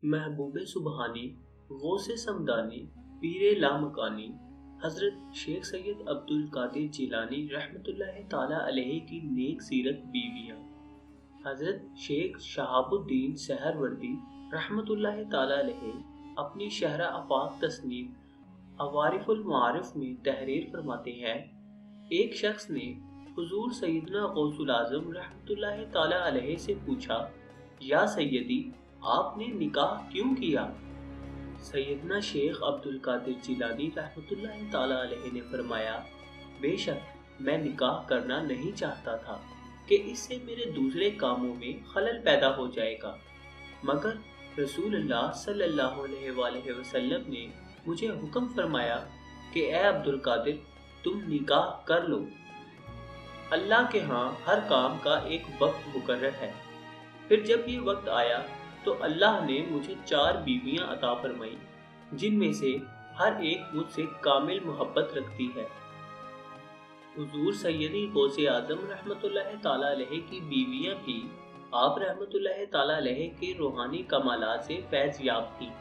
محبوب سبحانی، غوث سمدانی، پیر لامکانی، حضرت شیخ سید عبد القادر جیلانی رحمۃ اللہ تعالی علیہ کی نیک سیرت بیویاں، حضرت شیخ شہاب الدین سہروردی رحمۃ اللہ تعالی علیہ اپنی شرح آفاق تصنیف عوارف المعارف میں تحریر فرماتے ہیں، ایک شخص نے حضور سیدنا غوث العظم رحمۃ اللہ تعالی علیہ سے پوچھا، یا سیدی، آپ نے نکاح کیوں کیا؟ سیدنا شیخ عبد القادر جیلانی رحمۃ اللہ تعالی علیہ نے فرمایا، بے شک میں نکاح کرنا نہیں چاہتا تھا کہ اس سے میرے دوسرے کاموں میں خلل پیدا ہو جائے گا، مگر رسول اللہ صلی اللہ علیہ وآلہ وسلم نے مجھے حکم فرمایا کہ اے عبد القادر، تم نکاح کر لو۔ اللہ کے ہاں ہر کام کا ایک وقت مقرر ہے۔ پھر جب یہ وقت آیا تو اللہ نے مجھے 4 بیویاں عطا فرمائیں، جن میں سے ہر ایک مجھ سے کامل محبت رکھتی ہے۔ حضور سیدی غوث اعظم رحمۃ اللہ تعالی علیہ کی بیویاں بھی آپ رحمۃ اللہ تعالی علیہ کے روحانی کمالات سے فیض یاب تھیں۔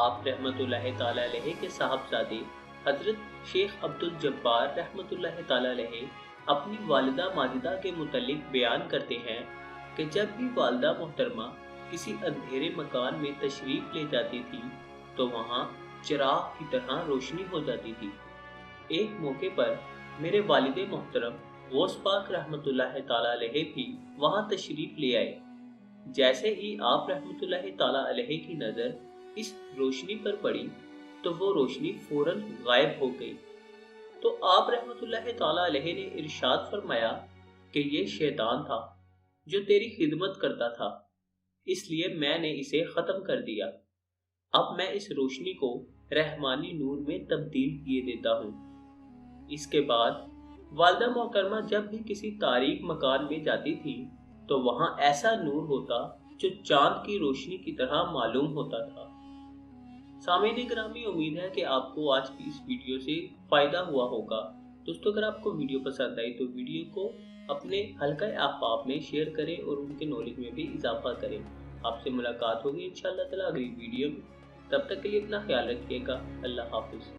آپ رحمۃ اللہ تعالی علیہ کے صاحبزادے حضرت شیخ عبد الجبار رحمۃ اللہ تعالی علیہ اپنی والدہ ماجدہ کے متعلق بیان کرتے ہیں کہ جب بھی والدہ محترمہ کسی اندھیرے مکان میں تشریف لے جاتی تھی تو وہاں چراغ کی طرح روشنی ہو جاتی تھی۔ ایک موقع پر میرے والد محترم غوث پاک رحمۃ اللہ تعالی علیہ بھی وہاں تشریف لے آئے۔ جیسے ہی آپ رحمۃ اللہ تعالی علیہ کی نظر اس روشنی پر پڑی تو وہ روشنی فوراً غائب ہو گئی، تو آپ رحمۃ اللہ تعالی علیہ نے ارشاد فرمایا کہ یہ شیطان تھا جو تیری خدمت کرتا تھا، اس لیے میں نے اسے ختم کر دیا۔ اب میں اس روشنی کو رحمانی نور میں تبدیل کیے دیتا ہوں۔ اس کے بعد والدہ محترمہ جب بھی کسی تاریک مکان میں جاتی تھی تو وہاں ایسا نور ہوتا جو چاند کی روشنی کی طرح معلوم ہوتا تھا۔ سامعین گرامی، امید ہے کہ آپ کو آج کی اس ویڈیو سے فائدہ ہوا ہوگا۔ دوستو، اگر آپ کو ویڈیو پسند آئی تو ویڈیو کو اپنے حلقہ احباب میں شیئر کریں اور ان کے نالج میں بھی اضافہ کریں۔ آپ سے ملاقات ہوگی انشاءاللہ تعالی اگلی ویڈیو میں۔ تب تک کے لیے اپنا خیال رکھیے گا۔ اللہ حافظ۔